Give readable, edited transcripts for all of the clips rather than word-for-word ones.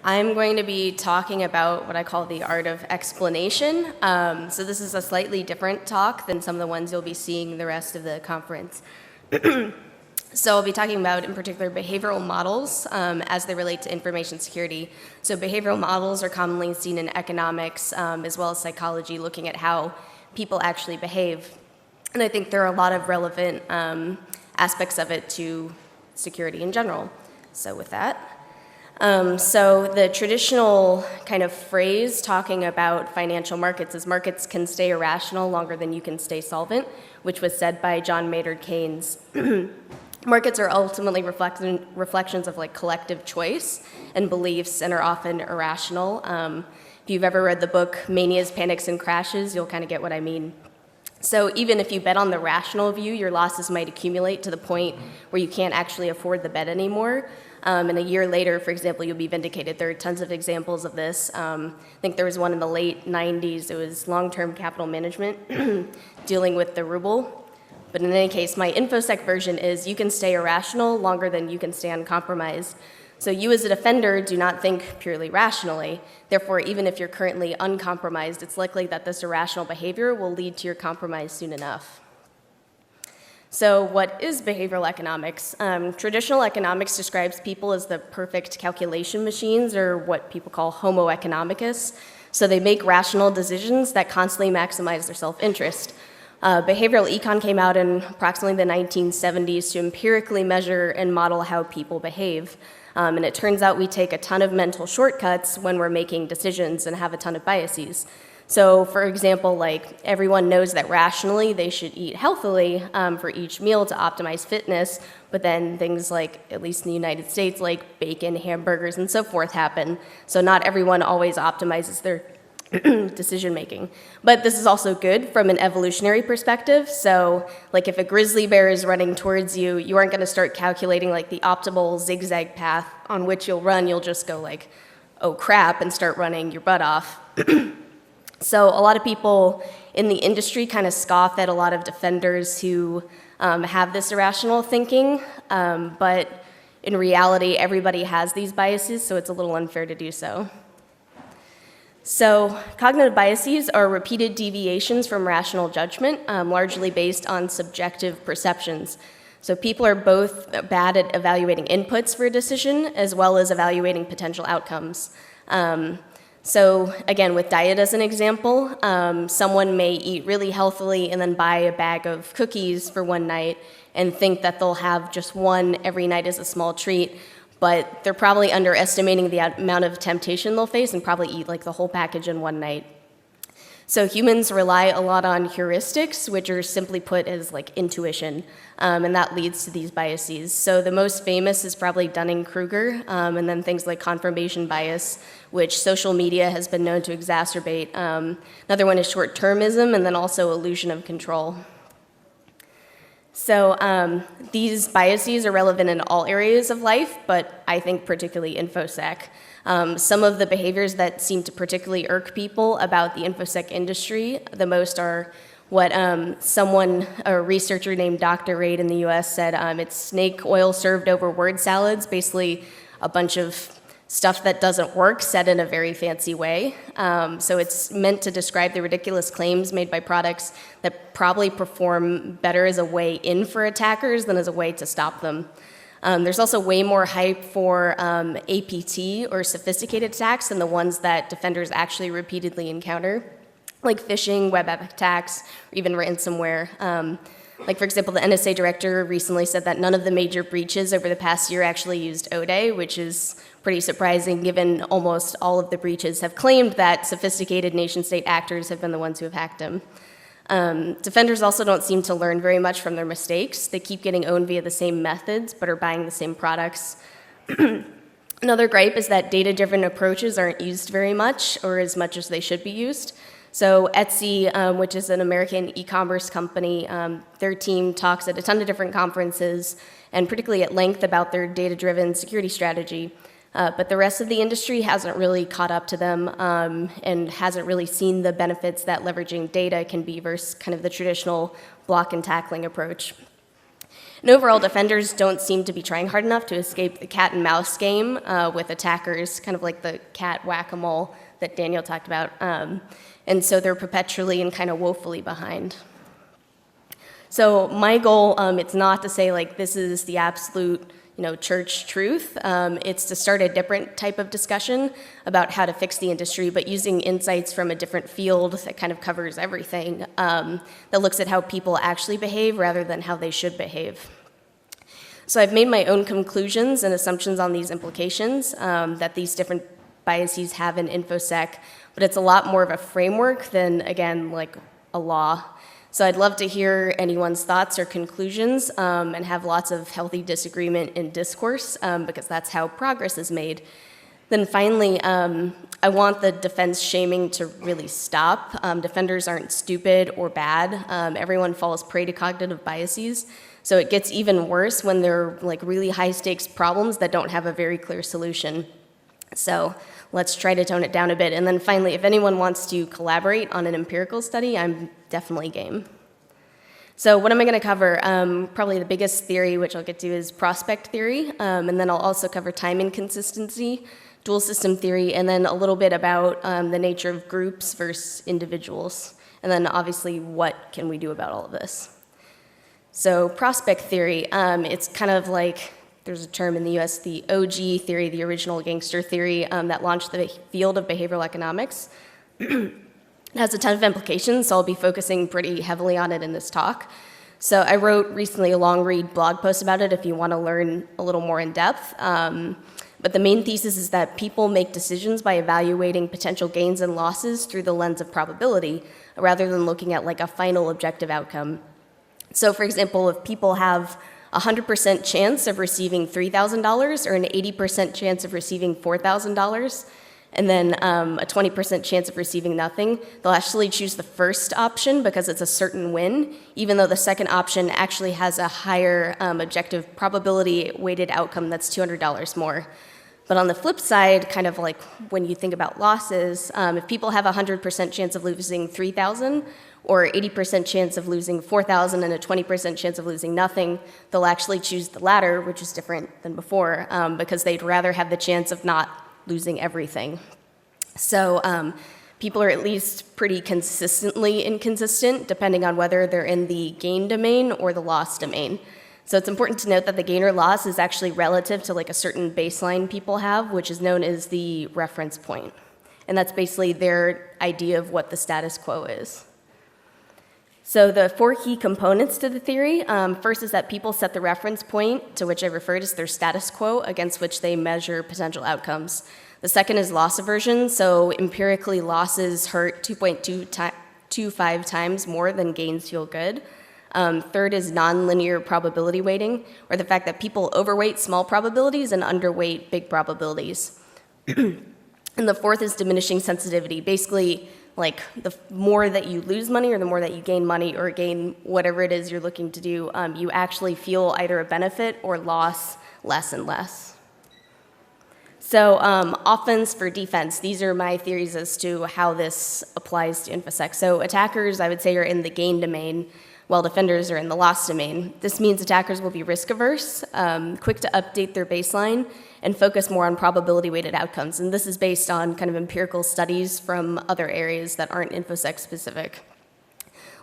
I'm going to be talking about what I call the art of explanation. So this is a slightly different talk than some of the ones you'll be seeing the rest of the conference. So I'll be talking about, in particular, behavioral models as they relate to information security. So behavioral models are commonly seen in economics as well as psychology, looking at how people actually behave. And I think there are a lot of relevant aspects of it to security in general. So with that. So the traditional kind of phrase talking about financial markets is markets can stay irrational longer than you can stay solvent, which was said by John Maynard Keynes. Markets are ultimately reflections of like collective choice and beliefs and are often irrational. If you've ever read the book Manias, Panics, and Crashes, you'll kind of get what I mean. So even if you bet on the rational view, your losses might accumulate to the point where you can't actually afford the bet anymore. And a year later, for example, you'll be vindicated. There are tons of examples of this. I think there was one in the late 90s. It was long-term capital management dealing with the ruble. But in any case, my InfoSec version is you can stay irrational longer than you can stay uncompromised. So you as a defender do not think purely rationally. Therefore, even if you're currently uncompromised, it's likely that this irrational behavior will lead to your compromise soon enough. So what is behavioral economics? Traditional economics describes people as the perfect calculation machines, or what people call homo economicus. So they make rational decisions that constantly maximize their self-interest. Behavioral econ came out in approximately the 1970s to empirically measure and model how people behave. And it turns out we take a ton of mental shortcuts when we're making decisions and have a ton of biases. So for example, like everyone knows that rationally they should eat healthily for each meal to optimize fitness, but then things like, at least in the United States, like bacon, hamburgers, and so forth happen. So not everyone always optimizes their decision making. But this is also good from an evolutionary perspective. So like if a grizzly bear is running towards you, you aren't going to start calculating like the optimal zigzag path on which you'll run. You'll just go like, oh crap, and start running your butt off. So a lot of people in the industry kind of scoff at a lot of defenders who have this irrational thinking, but in reality, everybody has these biases, so it's a little unfair to do so. So cognitive biases are repeated deviations from rational judgment, largely based on subjective perceptions. So people are both bad at evaluating inputs for a decision as well as evaluating potential outcomes. So again, with diet as an example, someone may eat really healthily and then buy a bag of cookies for one night and think that they'll have just one every night as a small treat, but they're probably underestimating the amount of temptation they'll face and probably eat like the whole package in one night. So humans rely a lot on heuristics, which are simply put as like intuition, and that leads to these biases. So the most famous is probably Dunning-Kruger, and then things like confirmation bias, which social media has been known to exacerbate. Another one is short-termism, and then also illusion of control. So these biases are relevant in all areas of life, but I think particularly InfoSec. Some of the behaviors that seem to particularly irk people about the InfoSec industry the most are what a researcher named Dr. Raid in the US said, it's snake oil served over word salads, basically a bunch of stuff that doesn't work said in a very fancy way. So it's meant to describe the ridiculous claims made by products that probably perform better as a way in for attackers than as a way to stop them. There's also way more hype for APT or sophisticated attacks than the ones that defenders actually repeatedly encounter, like phishing, web app attacks, or even ransomware. Like, for example, the NSA director recently said that none of the major breaches over the past year actually used ODE, which is pretty surprising given almost all of the breaches have claimed that sophisticated nation-state actors have been the ones who have hacked them. Defenders also don't seem to learn very much from their mistakes. They keep getting owned via the same methods, but are buying the same products. Another gripe is that data-driven approaches aren't used very much, or as much as they should be used. So Etsy, which is an American e-commerce company, their team talks at a ton of different conferences, and particularly at length about their data-driven security strategy. But the rest of the industry hasn't really caught up to them and hasn't really seen the benefits that leveraging data can be versus kind of the traditional block and tackling approach. And overall, defenders don't seem to be trying hard enough to escape the cat and mouse game with attackers, kind of like the cat whack-a-mole that Daniel talked about. And so they're perpetually and kind of woefully behind. So my goal, it's not to say like this is the absolute church truth. It's to start a different type of discussion about how to fix the industry, but using insights from a different field that kind of covers everything, that looks at how people actually behave rather than how they should behave. So I've made my own conclusions and assumptions on these implications that these different biases have in InfoSec, but it's a lot more of a framework than, again, like a law. So I'd love to hear anyone's thoughts or conclusions and have lots of healthy disagreement in discourse because that's how progress is made. Then finally, I want the defense shaming to really stop. Defenders aren't stupid or bad. Everyone falls prey to cognitive biases. So it gets even worse when they're like really high stakes problems that don't have a very clear solution. So let's try to tone it down a bit. And then finally, if anyone wants to collaborate on an empirical study, I'm definitely game. So what am I going to cover? Probably the biggest theory, which I'll get to, is prospect theory. And then I'll also cover time inconsistency, dual system theory, and then a little bit about the nature of groups versus individuals. And then obviously, what can we do about all of this? So prospect theory, it's kind of like, there's a term in the US, the OG theory, the original gangster theory, that launched the field of behavioral economics. It has a ton of implications, so I'll be focusing pretty heavily on it in this talk. So I wrote recently a long read blog post about it if you want to learn a little more in depth. But the main thesis is that people make decisions by evaluating potential gains and losses through the lens of probability, rather than looking at like a final objective outcome. So for example, if people have a 100% chance of receiving $3,000 or an 80% chance of receiving $4,000, and then a 20% chance of receiving nothing, they'll actually choose the first option because it's a certain win, even though the second option actually has a higher objective probability weighted outcome that's $200 more. But on the flip side, kind of like when you think about losses, if people have a 100% chance of losing $3,000 or 80% chance of losing $4,000 and a 20% chance of losing nothing, they'll actually choose the latter, which is different than before, because they'd rather have the chance of not losing everything. So people are at least pretty consistently inconsistent, depending on whether they're in the gain domain or the loss domain. So it's important to note that the gain or loss is actually relative to like a certain baseline people have, which is known as the reference point. And that's basically their idea of what the status quo is. So the four key components to the theory, first is that people set the reference point, to which I referred as their status quo, against which they measure potential outcomes. The second is loss aversion, so empirically losses hurt 2.25 times more than gains feel good. Third is nonlinear probability weighting, or the fact that people overweight small probabilities and underweight big probabilities. And the fourth is diminishing sensitivity. Basically, like the more that you lose money or the more that you gain money or gain whatever it is you're looking to do, you actually feel either a benefit or loss less and less. So offense for defense, these are my theories as to how this applies to InfoSec. So attackers, I would say, are in the gain domain, while defenders are in the loss domain. This means attackers will be risk averse, quick to update their baseline, and focus more on probability-weighted outcomes. And this is based on kind of empirical studies from other areas that aren't InfoSec specific.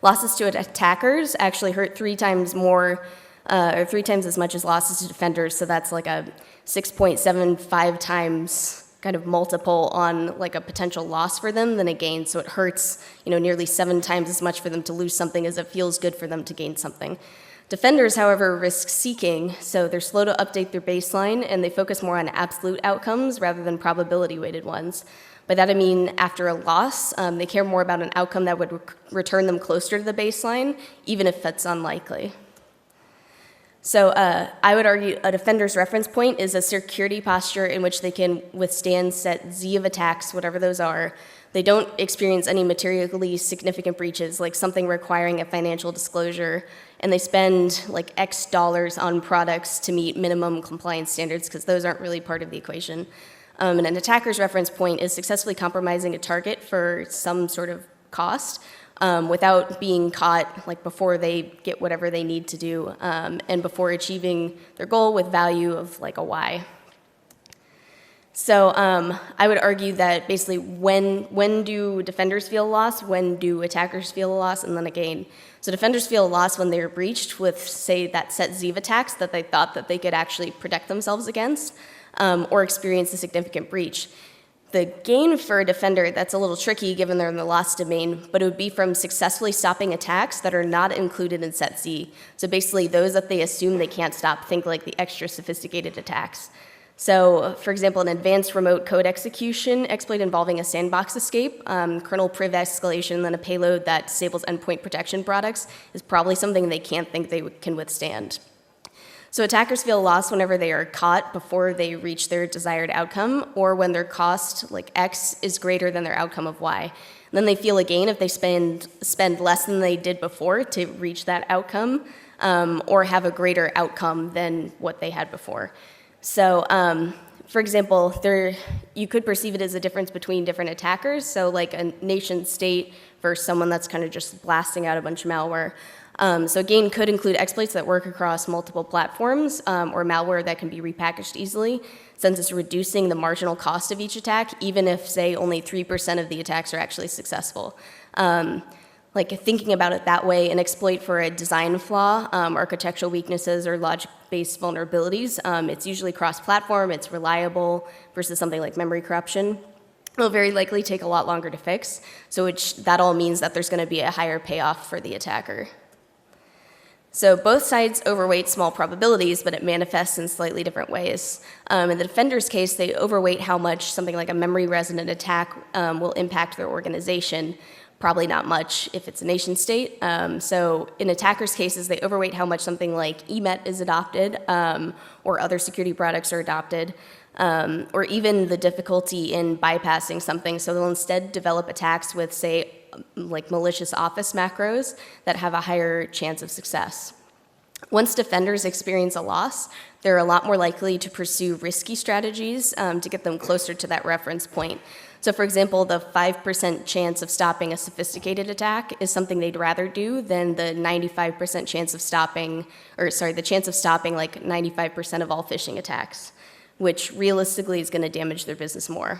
Losses to attackers actually hurt 3 times more, or 3 times as much as losses to defenders. So that's like a 6.75 times kind of multiple on like a potential loss for them than a gain. So it hurts, nearly 7 times as much for them to lose something as it feels good for them to gain something. Defenders, however, are risk-seeking, so they're slow to update their baseline, and they focus more on absolute outcomes rather than probability-weighted ones. By that I mean, after a loss, they care more about an outcome that would return them closer to the baseline, even if that's unlikely. So I would argue a defender's reference point is a security posture in which they can withstand set Z of attacks, whatever those are. They don't experience any materially significant breaches, like something requiring a financial disclosure, and they spend like X dollars on products to meet minimum compliance standards, because those aren't really part of the equation. And an attacker's reference point is successfully compromising a target for some sort of cost, without being caught like before they get whatever they need to do and before achieving their goal with value of like a Y. So I would argue that basically when do defenders feel a loss, when do attackers feel a loss, and then a gain. So defenders feel a loss when they're breached with, say, that set Z of attacks that they thought that they could actually protect themselves against, or experience a significant breach. The gain for a defender, that's a little tricky given they're in the loss domain, but it would be from successfully stopping attacks that are not included in set Z. So basically those that they assume they can't stop, think like the extra sophisticated attacks. So, for example, an advanced remote code execution exploit involving a sandbox escape, kernel priv escalation, then a payload that disables endpoint protection products is probably something they can't think they can withstand. So attackers feel lost whenever they are caught before they reach their desired outcome, or when their cost, like X, is greater than their outcome of Y. And then they feel a gain if they spend less than they did before to reach that outcome, or have a greater outcome than what they had before. So, for example, you could perceive it as a difference between different attackers. So like a nation state versus someone that's kind of just blasting out a bunch of malware. So gain could include exploits that work across multiple platforms or malware that can be repackaged easily, since it's reducing the marginal cost of each attack, even if, say, only 3% of the attacks are actually successful. Like thinking about it that way, an exploit for a design flaw, architectural weaknesses, or logic-based vulnerabilities, it's usually cross-platform, it's reliable, versus something like memory corruption. It'll very likely take a lot longer to fix, so that all means that there's going to be a higher payoff for the attacker. So both sides overweight small probabilities, but it manifests in slightly different ways. In the defender's case, they overweight how much something like a memory-resident attack will impact their organization. Probably not much if it's a nation state. So in attackers' cases, they overweight how much something like EMET is adopted, or other security products are adopted, or even the difficulty in bypassing something. So they'll instead develop attacks with, say, like malicious Office macros that have a higher chance of success. Once defenders experience a loss, they're a lot more likely to pursue risky strategies to get them closer to that reference point. So for example, the 5% chance of stopping a sophisticated attack is something they'd rather do than the 95% chance of stopping, the chance of stopping like 95% of all phishing attacks, which realistically is going to damage their business more.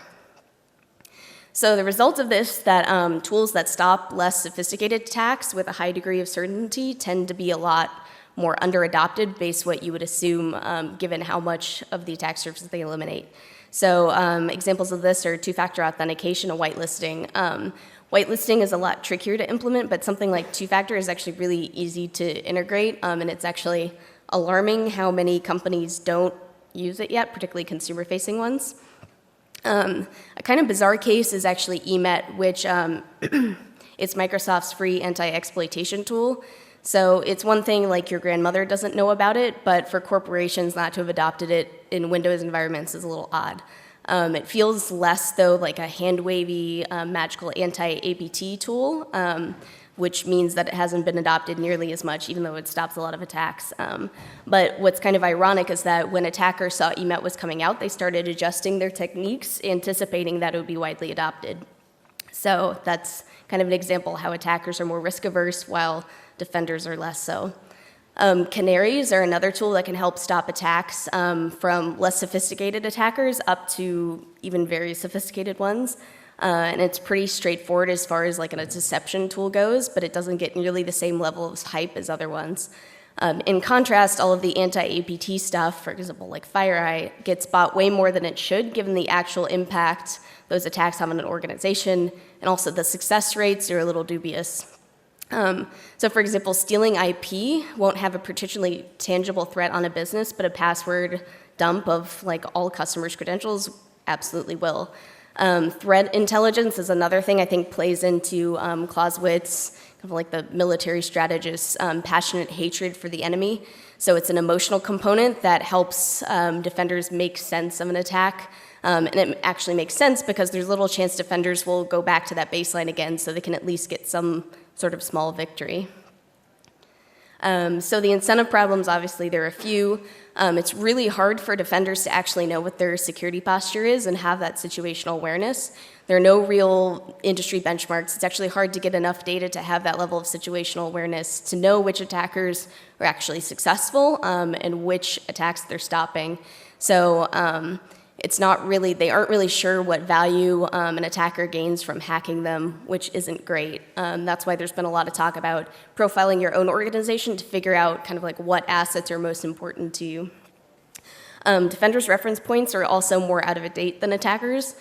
So the result of this, that tools that stop less sophisticated attacks with a high degree of certainty tend to be a lot more under-adopted based what you would assume given how much of the attack surface they eliminate. So examples of this are two-factor authentication and whitelisting. Whitelisting is a lot trickier to implement, but something like two-factor is actually really easy to integrate, and it's actually alarming how many companies don't use it yet, particularly consumer-facing ones. A kind of bizarre case is actually EMET, which it's Microsoft's free anti-exploitation tool. So it's one thing like your grandmother doesn't know about it, but for corporations not to have adopted it in Windows environments is a little odd. It feels less, though, like a hand-wavy magical anti-APT tool, which means that it hasn't been adopted nearly as much, even though it stops a lot of attacks. But what's kind of ironic is that when attackers saw EMET was coming out, they started adjusting their techniques, anticipating that it would be widely adopted. So that's kind of an example how attackers are more risk-averse while defenders are less so. Canaries are another tool that can help stop attacks from less sophisticated attackers up to even very sophisticated ones. And it's pretty straightforward as far as like a deception tool goes, but it doesn't get nearly the same level of hype as other ones. In contrast, all of the anti-APT stuff, for example, like FireEye, gets bought way more than it should, given the actual impact those attacks have on an organization, and also the success rates are a little dubious. So for example, stealing IP won't have a particularly tangible threat on a business, but a password dump of like all customers' credentials absolutely will. Threat intelligence is another thing I think plays into Clausewitz, kind of like the military strategist's passionate hatred for the enemy. So it's an emotional component that helps defenders make sense of an attack. And it actually makes sense because there's little chance defenders will go back to that baseline again, so they can at least get some sort of small victory. So the incentive problems, obviously, there are a few. It's really hard for defenders to actually know what their security posture is and have that situational awareness. There are no real industry benchmarks. It's actually hard to get enough data to have that level of situational awareness to know which attackers are actually successful and which attacks they're stopping. So it's not really, they aren't really sure what value an attacker gains from hacking them, which isn't great. That's why there's been a lot of talk about profiling your own organization to figure out kind of like what assets are most important to you. Defenders' reference points are also more out of date than attackers.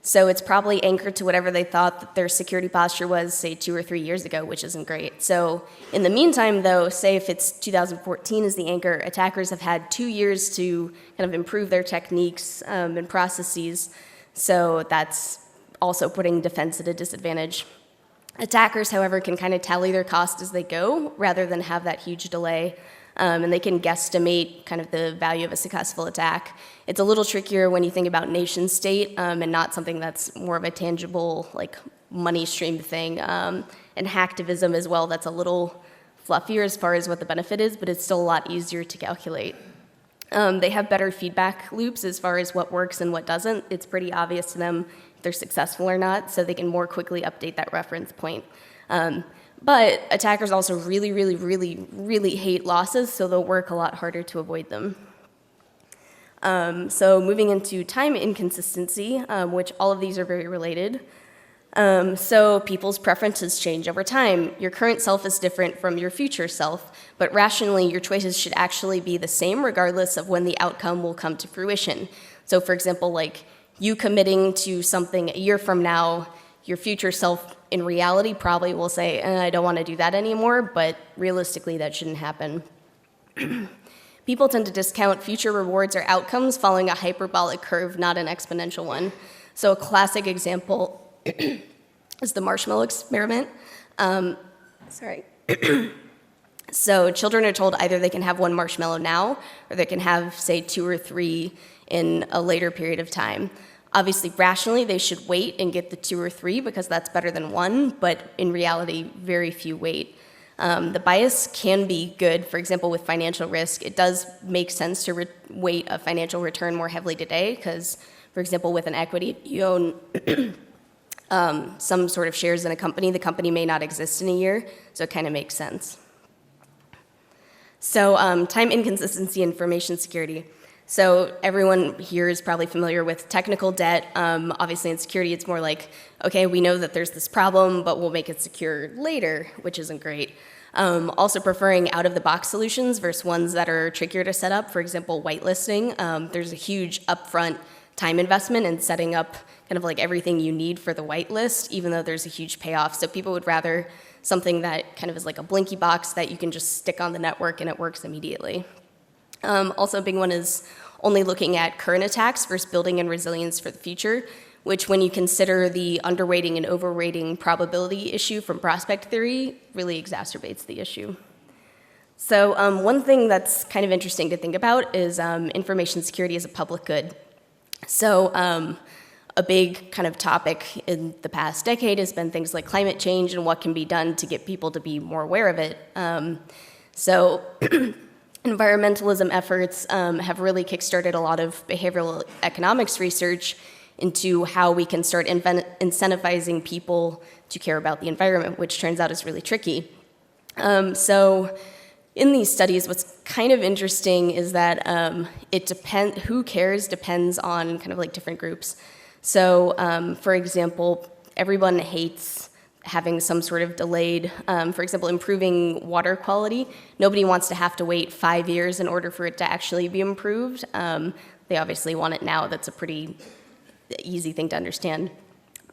So it's probably anchored to whatever they thought that their security posture was, say, 2 or 3 years ago, which isn't great. So in the meantime, though, say if it's 2014 as the anchor, attackers have had 2 years to kind of improve their techniques and processes. So that's also putting defense at a disadvantage. Attackers, however, can kind of tally their cost as they go rather than have that huge delay. And they can guesstimate kind of the value of a successful attack. It's a little trickier when you think about nation state and not something that's more of a tangible like money stream thing. And hacktivism as well, that's a little fluffier as far as what the benefit is, but it's still a lot easier to calculate. They have better feedback loops as far as what works and what doesn't. It's pretty obvious to them if they're successful or not, so they can more quickly update that reference point. But attackers also really hate losses, so they'll work a lot harder to avoid them. So moving into time inconsistency, which all of these are very related. So people's preferences change over time. Your current self is different from your future self, but rationally, your choices should actually be the same regardless of when the outcome will come to fruition. So for example, like you committing to something a year from now, your future self in reality probably will say, I don't want to do that anymore, but realistically that shouldn't happen. People tend to discount future rewards or outcomes following a hyperbolic curve, not an exponential one. So a classic example is the marshmallow experiment. So children are told either they can have one marshmallow now or they can have, say, 2 or 3 in a later period of time. Obviously, rationally, they should wait and get the 2 or 3 because that's better than 1, but in reality, very few wait. The bias can be good. For example, with financial risk, it does make sense to weight a financial return more heavily today because, for example, with an equity, you own some sort of shares in a company. The company may not exist in a year, so it kind of makes sense. So time inconsistency, information security. So everyone here is probably familiar with technical debt. Obviously in security, it's more like, okay, we know that there's this problem, but we'll make it secure later, which isn't great. Also preferring out-of-the-box solutions versus ones that are trickier to set up. For example, whitelisting. There's a huge upfront time investment in setting up kind of like everything you need for the whitelist, even though there's a huge payoff. So people would rather something that kind of is like a blinky box that you can just stick on the network and it works immediately. Also a big one is only looking at current attacks versus building in resilience for the future, which when you consider the underweighting and overrating probability issue from prospect theory really exacerbates the issue. So one thing that's kind of interesting to think about is information security as a public good. So a big kind of topic in the past decade has been things like climate change and what can be done to get people to be more aware of it. So environmentalism efforts have really kickstarted a lot of behavioral economics research into how we can start incentivizing people to care about the environment, which turns out is really tricky. So in these studies, what's kind of interesting is that who cares depends on kind of like different groups. So for example, everyone hates having some sort of delayed, for example, improving water quality. Nobody wants to have to wait 5 years in order for it to actually be improved. They obviously want it now. That's a pretty easy thing to understand.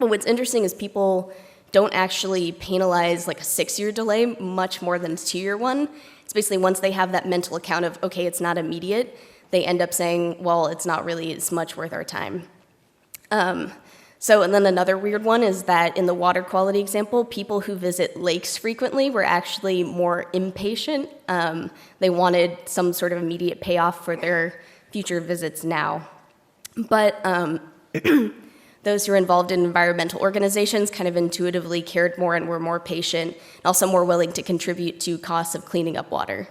But what's interesting is people don't actually penalize like a 6-year delay much more than a 2-year one. It's basically once they have that mental account of, okay, it's not immediate, they end up saying, well, it's not really as much worth our time. And then another weird one is that in the water quality example, people who visit lakes frequently were actually more impatient. They wanted some sort of immediate payoff for their future visits now. But Those who are involved in environmental organizations kind of intuitively cared more and were more patient, and also more willing to contribute to costs of cleaning up water.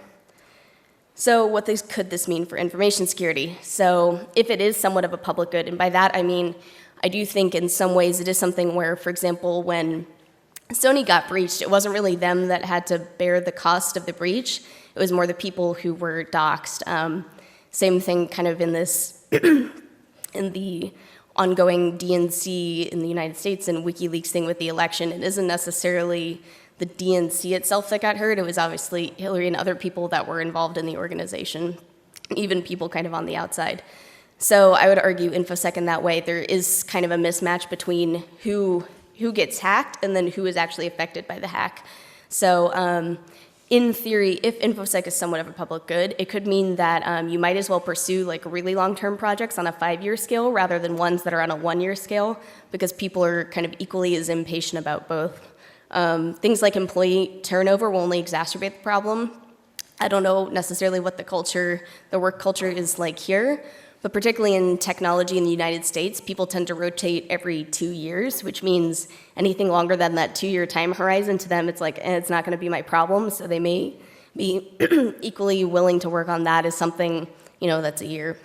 So what could this mean for information security? So if it is somewhat of a public good, and by that I mean, I do think in some ways it is something where, for example, when Sony got breached, it wasn't really them that had to bear the cost of the breach. It was more the people who were doxxed. Same thing kind of in this, in the ongoing DNC in the United States and WikiLeaks thing with the election. It isn't necessarily the DNC itself that got hurt. It was obviously Hillary and other people that were involved in the organization, even people kind of on the outside. So I would argue InfoSec in that way, there is kind of a mismatch between who gets hacked and then who is actually affected by the hack. So in theory, if InfoSec is somewhat of a public good, it could mean that you might as well pursue like really long-term projects on a 5-year scale rather than ones that are on a 1-year scale, because people are kind of equally as impatient about both. Things like employee turnover will only exacerbate the problem. I don't know necessarily what the work culture is like here, but particularly in technology in the United States, people tend to rotate every 2 years, which means anything longer than that 2-year time horizon to them, it's like, it's not gonna be my problem, so they may be equally willing to work on that as something, that's a year.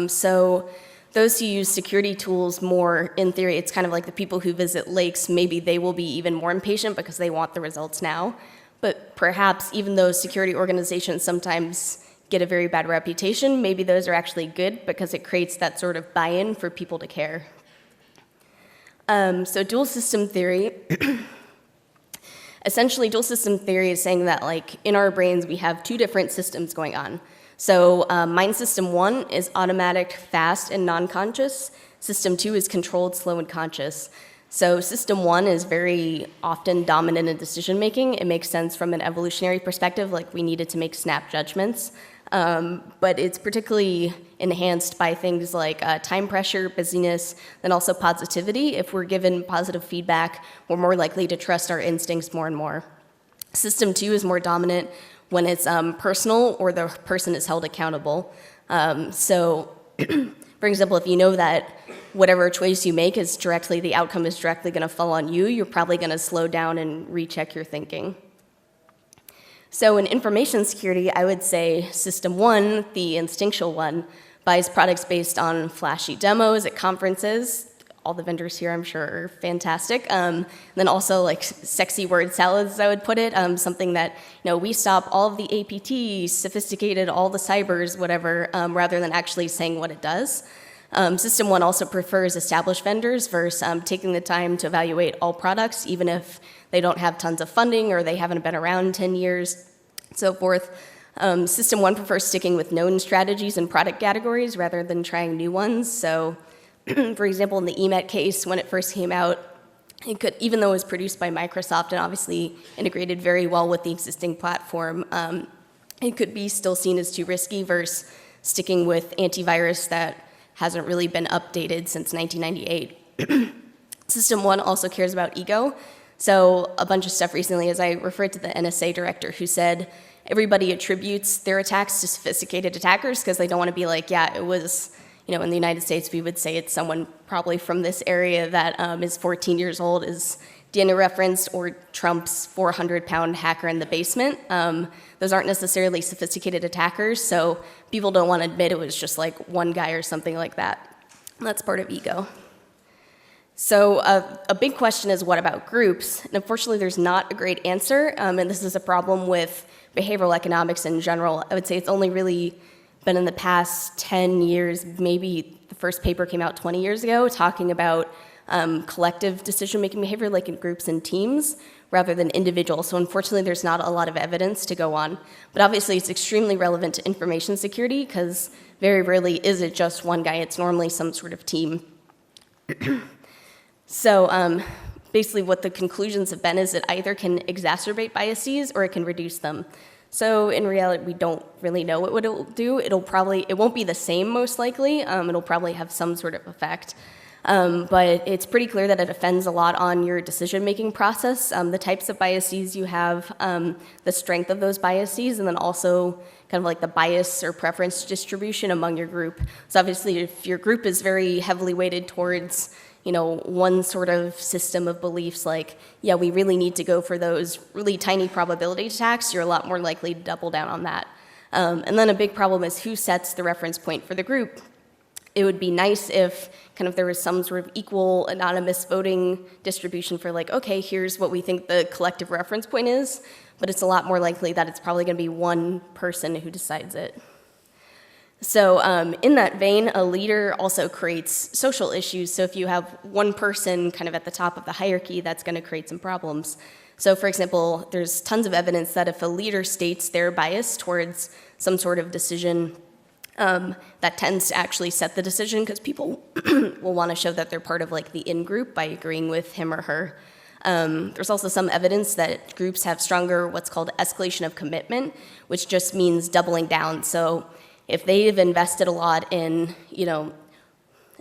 So those who use security tools more, in theory, it's kind of like the people who visit lakes, maybe they will be even more impatient because they want the results now. But perhaps even though security organizations sometimes get a very bad reputation, maybe those are actually good because it creates that sort of buy-in for people to care. So dual system theory, essentially dual system theory is saying that like in our brains we have 2 different systems going on. So mind system 1 is automatic, fast, and non-conscious. System 2 is controlled, slow, and conscious. So system 1 is very often dominant in decision making. It makes sense from an evolutionary perspective, like we needed to make snap judgments. But it's particularly enhanced by things like time pressure, busyness, and also positivity. If we're given positive feedback, we're more likely to trust our instincts more and more. System 2 is more dominant when it's personal or the person is held accountable. So, for example, if you know that whatever choice you make is directly, the outcome is directly going to fall on you, you're probably going to slow down and recheck your thinking. So in information security, I would say system 1, the instinctual one, buys products based on flashy demos at conferences. All the vendors here, I'm sure, are fantastic. Then also like sexy word salads, I would put it, something that, we stop all of the APTs, sophisticated, all the cybers, whatever, rather than actually saying what it does. System 1 also prefers established vendors versus taking the time to evaluate all products, even if they don't have tons of funding or they haven't been around 10 years, so forth. System 1 prefers sticking with known strategies and product categories rather than trying new ones. So, for example, in the EMET case, when it first came out, it could, even though it was produced by Microsoft and obviously integrated very well with the existing platform, it could be still seen as too risky versus sticking with antivirus that hasn't really been updated since 1998. System 1 also cares about ego. So a bunch of stuff recently, as I referred to the NSA director who said everybody attributes their attacks to sophisticated attackers because they don't want to be like, yeah, it was, in the United States, we would say it's someone probably from this area that is 14 years old, as Daniel referenced, or Trump's 400-pound hacker in the basement. Those aren't necessarily sophisticated attackers, so people don't want to admit it was just like one guy or something like that. That's part of ego. So a big question is, what about groups? And unfortunately, there's not a great answer, and this is a problem with behavioral economics in general. I would say it's only really been in the past 10 years, maybe the first paper came out 20 years ago, talking about collective decision-making behavior, like in groups and teams, rather than individual. So unfortunately, there's not a lot of evidence to go on. But obviously, it's extremely relevant to information security, because very rarely is it just one guy. It's normally some sort of team. So basically, what the conclusions have been is it either can exacerbate biases or it can reduce them. So in reality, we don't really know what it'll do. It won't be the same, most likely. It'll probably have some sort of effect. But it's pretty clear that it depends a lot on your decision-making process, the types of biases you have, the strength of those biases, and then also kind of like the bias or preference distribution among your group. So obviously, if your group is very heavily weighted towards one sort of system of beliefs, like, yeah, we really need to go for those really tiny probability attacks, you're a lot more likely to double down on that. And then a big problem is who sets the reference point for the group. It would be nice if kind of there was some sort of equal anonymous voting distribution for like, okay, here's what we think the collective reference point is, but it's a lot more likely that it's probably going to be one person who decides it. So in that vein, a leader also creates social issues. So if you have one person kind of at the top of the hierarchy, that's going to create some problems. So for example, there's tons of evidence that if a leader states their bias towards some sort of decision, that tends to actually set the decision because people will want to show that they're part of like the in-group by agreeing with him or her. There's also some evidence that groups have stronger what's called escalation of commitment, which just means doubling down. So if they've invested a lot in,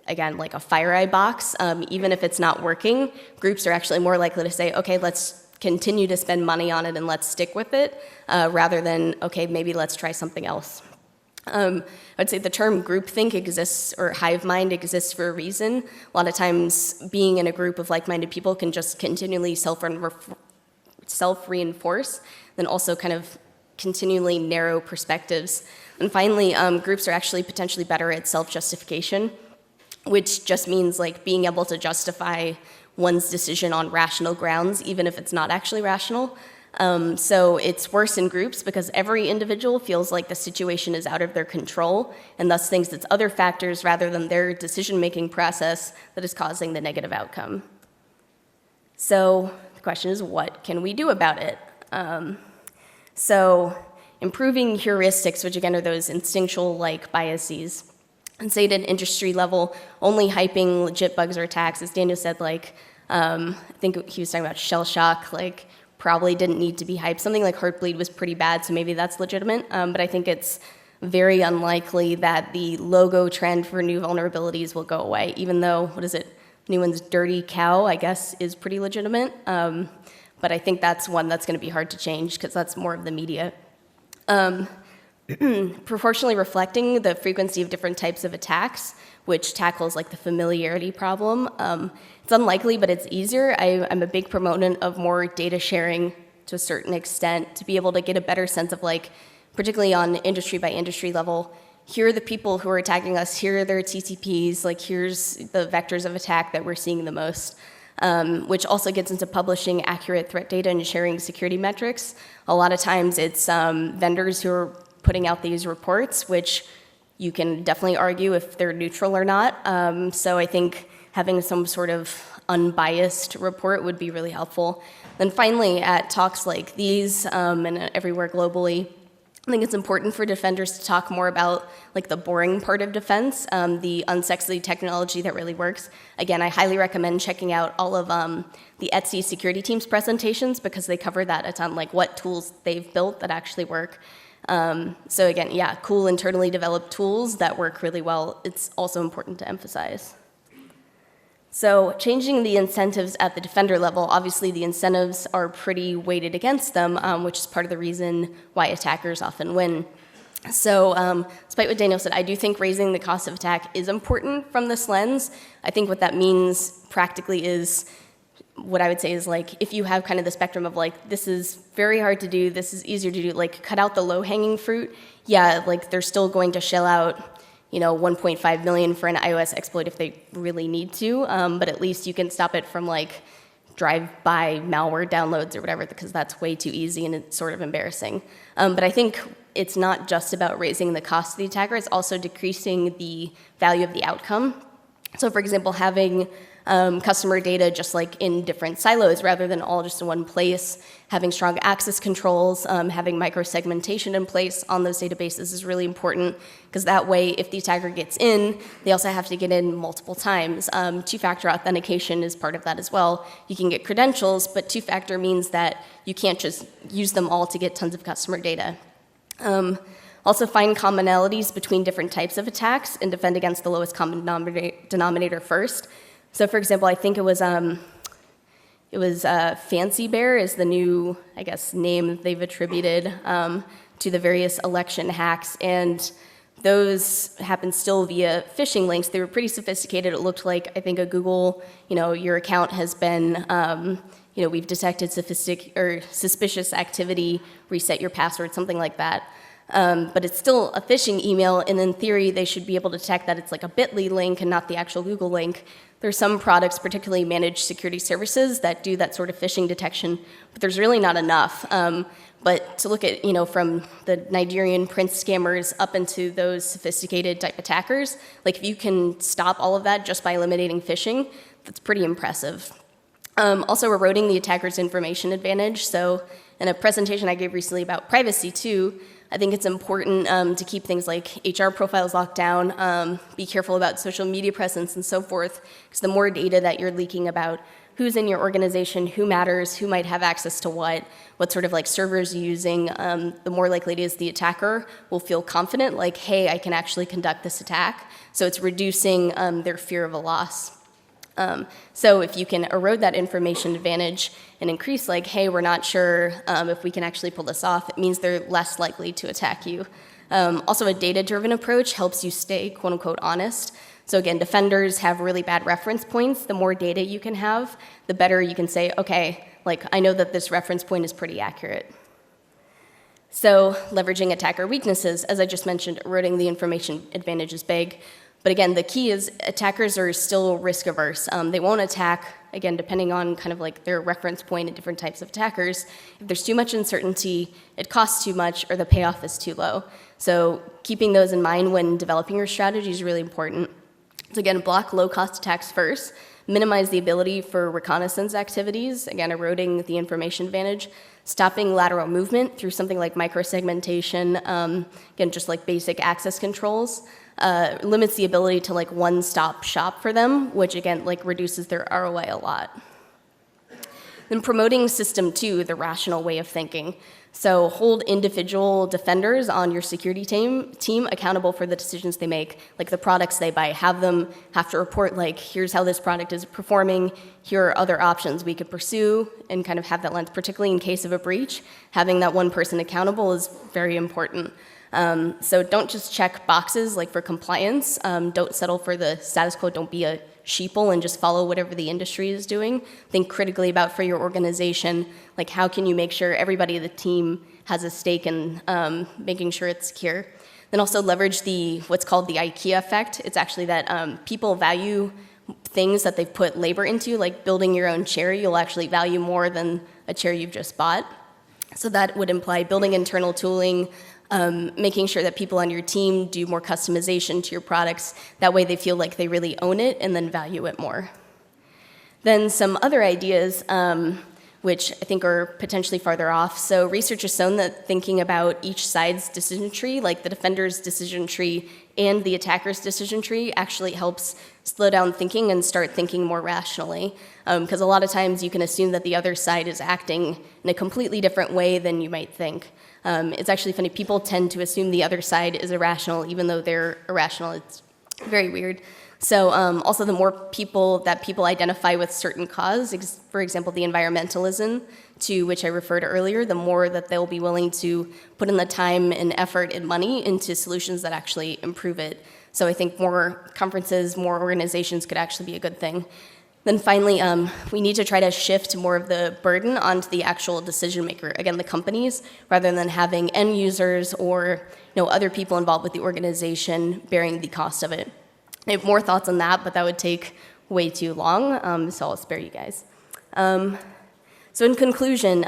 again, like a FireEye box, even if it's not working, groups are actually more likely to say, okay, let's continue to spend money on it and let's stick with it, rather than, okay, maybe let's try something else. I'd say the term groupthink exists, or hive mind exists for a reason. A lot of times being in a group of like-minded people can just continually self-reinforce, then also kind of continually narrow perspectives. And finally, groups are actually potentially better at self-justification, which just means like being able to justify one's decision on rational grounds, even if it's not actually rational. So it's worse in groups because every individual feels like the situation is out of their control and thus thinks it's other factors rather than their decision-making process that is causing the negative outcome. So the question is, what can we do about it? So improving heuristics, which again are those instinctual-like biases, and say at an industry level, only hyping legit bugs or attacks, as Daniel said, like, I think he was talking about shell shock, like, probably didn't need to be hyped. Something like Heartbleed was pretty bad, so maybe that's legitimate, but I think it's very unlikely that the logo trend for new vulnerabilities will go away, even though, anyone's dirty cow, I guess, is pretty legitimate, but I think that's one that's going to be hard to change because that's more of the media. Proportionally reflecting the frequency of different types of attacks, which tackles like the familiarity problem. It's unlikely, but it's easier. I'm a big proponent of more data sharing to a certain extent to be able to get a better sense of like, particularly on industry by industry level, here are the people who are attacking us, here are their TTPs, like here's the vectors of attack that we're seeing the most. Which also gets into publishing accurate threat data and sharing security metrics. A lot of times it's vendors who are putting out these reports, which you can definitely argue if they're neutral or not. So I think having some sort of unbiased report would be really helpful. Then finally, at talks like these and everywhere globally, I think it's important for defenders to talk more about like the boring part of defense, the unsexy technology that really works. Again, I highly recommend checking out all of the Etsy security team's presentations because they cover that a ton, like what tools they've built that actually work. So again, yeah, cool internally developed tools that work really well. It's also important to emphasize. So changing the incentives at the defender level, obviously the incentives are pretty weighted against them, which is part of the reason why attackers often win. So despite what Daniel said, I do think raising the cost of attack is important from this lens. I think what that means practically is, what I would say is like, if you have kind of the spectrum of like, this is very hard to do, this is easier to do, like cut out the low-hanging fruit, yeah, like they're still going to shell out 1.5 million for an iOS exploit if they really need to, but at least you can stop it from like drive-by malware downloads or whatever, because that's way too easy and it's sort of embarrassing. But I think it's not just about raising the cost of the attacker, it's also decreasing the value of the outcome. So for example, having customer data just like in different silos rather than all just in one place, having strong access controls, having micro-segmentation in place on those databases is really important, because that way if the attacker gets in, they also have to get in multiple times. Two-factor authentication is part of that as well. You can get credentials, but two-factor means that you can't just use them all to get tons of customer data. Also find commonalities between different types of attacks and defend against the lowest common denominator first. So for example, I think it was Fancy Bear is the new, I guess, name that they've attributed to the various election hacks, and those happened still via phishing links. They were pretty sophisticated. It looked like, I think, a Google, your account has been, we've detected suspicious activity, reset your password, something like that. But it's still a phishing email, and in theory, they should be able to detect that it's like a bit.ly link and not the actual Google link. There's some products, particularly managed security services, that do that sort of phishing detection, but there's really not enough. But to look at, from the Nigerian prince scammers up into those sophisticated type attackers, like if you can stop all of that just by eliminating phishing, that's pretty impressive. Also eroding the attacker's information advantage. So in a presentation I gave recently about privacy too, I think it's important to keep things like HR profiles locked down, be careful about social media presence and so forth, because the more data that you're leaking about who's in your organization, who matters, who might have access to what sort of like servers you're using, the more likely it is the attacker will feel confident, like, hey, I can actually conduct this attack. So it's reducing their fear of a loss. So if you can erode that information advantage and increase like, hey, we're not sure if we can actually pull this off, it means they're less likely to attack you. Also, a data-driven approach helps you stay, quote unquote, honest. So again, defenders have really bad reference points. The more data you can have, the better you can say, okay, like I know that this reference point is pretty accurate. So leveraging attacker weaknesses, as I just mentioned, eroding the information advantage is big. But again, the key is attackers are still risk averse. They won't attack, again, depending on kind of like their reference point and different types of attackers. If there's too much uncertainty, it costs too much, or the payoff is too low. So keeping those in mind when developing your strategy is really important. So again, block low-cost attacks first, minimize the ability for reconnaissance activities, again, eroding the information advantage, stopping lateral movement through something like microsegmentation, again, just like basic access controls, limits the ability to like one-stop shop for them, which again, like reduces their ROI a lot. Then promoting system two, the rational way of thinking. So hold individual defenders on your security team accountable for the decisions they make, like the products they buy. Have them have to report like, here's how this product is performing, here are other options we could pursue, and kind of have that lens, particularly in case of a breach. Having that one person accountable is very important. So don't just check boxes like for compliance. Don't settle for the status quo. Don't be a sheeple and just follow whatever the industry is doing. Think critically about for your organization, like how can you make sure everybody in the team has a stake in making sure it's secure. Then also leverage what's called the IKEA effect. It's actually that people value things that they've put labor into, like building your own chair, you'll actually value more than a chair you've just bought. So that would imply building internal tooling, making sure that people on your team do more customization to your products. That way they feel like they really own it and then value it more. Then some other ideas, which I think are potentially farther off. So research has shown that thinking about each side's decision tree, like the defender's decision tree and the attacker's decision tree, actually helps slow down thinking and start thinking more rationally. Because a lot of times you can assume that the other side is acting in a completely different way than you might think. It's actually funny, people tend to assume the other side is irrational even though they're irrational. It's very weird. So also the more people identify with certain cause, for example, the environmentalism to which I referred earlier, the more that they'll be willing to put in the time and effort and money into solutions that actually improve it. So I think more conferences, more organizations could actually be a good thing. Then finally, we need to try to shift more of the burden onto the actual decision maker, again, the companies, rather than having end users or other people involved with the organization bearing the cost of it. I have more thoughts on that, but that would take way too long, so I'll spare you guys. So in conclusion,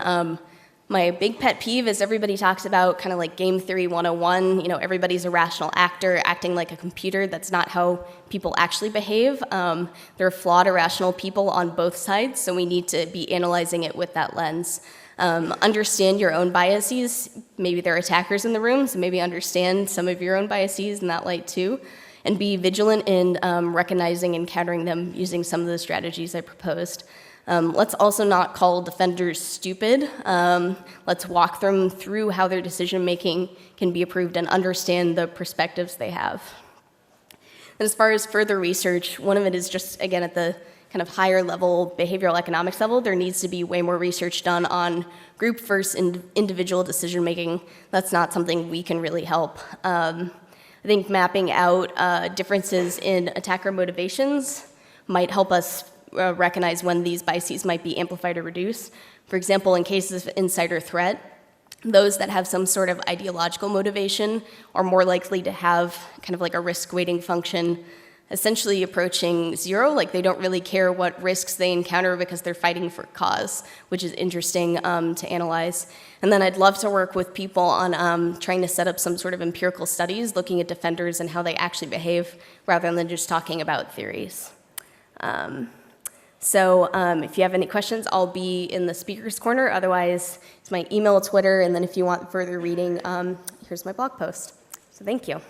my big pet peeve is everybody talks about kind of like game theory 101, everybody's a rational actor acting like a computer. That's not how people actually behave. There are flawed, irrational people on both sides, so we need to be analyzing it with that lens. Understand your own biases. Maybe there are attackers in the room, so maybe understand some of your own biases in that light too. And be vigilant in recognizing and countering them using some of the strategies I proposed. Let's also not call defenders stupid. Let's walk them through how their decision-making can be improved and understand the perspectives they have. And as far as further research, one of it is just, again, at the kind of higher level behavioral economics level, there needs to be way more research done on group versus individual decision making. That's not something we can really help. I think mapping out differences in attacker motivations might help us recognize when these biases might be amplified or reduced. For example, in cases of insider threat, those that have some sort of ideological motivation are more likely to have kind of like a risk weighting function essentially approaching zero, like they don't really care what risks they encounter because they're fighting for a cause, which is interesting to analyze. And then I'd love to work with people on trying to set up some sort of empirical studies, looking at defenders and how they actually behave, rather than just talking about theories. So if you have any questions, I'll be in the speaker's corner. Otherwise, it's my email, Twitter, and then if you want further reading, here's my blog post. So thank you.